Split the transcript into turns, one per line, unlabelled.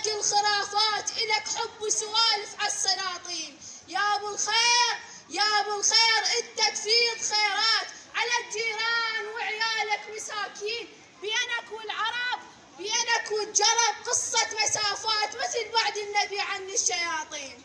وقت الخرافات إلك حب وسوالف عالسلاطين. يا أبو الخير يا أبو الخير أنت تفيض خيرات على الجيران وعيالك مساكين. بينك والعرب بينك والجرب قصة مسافات مثل بعد النبي عن الشياطين.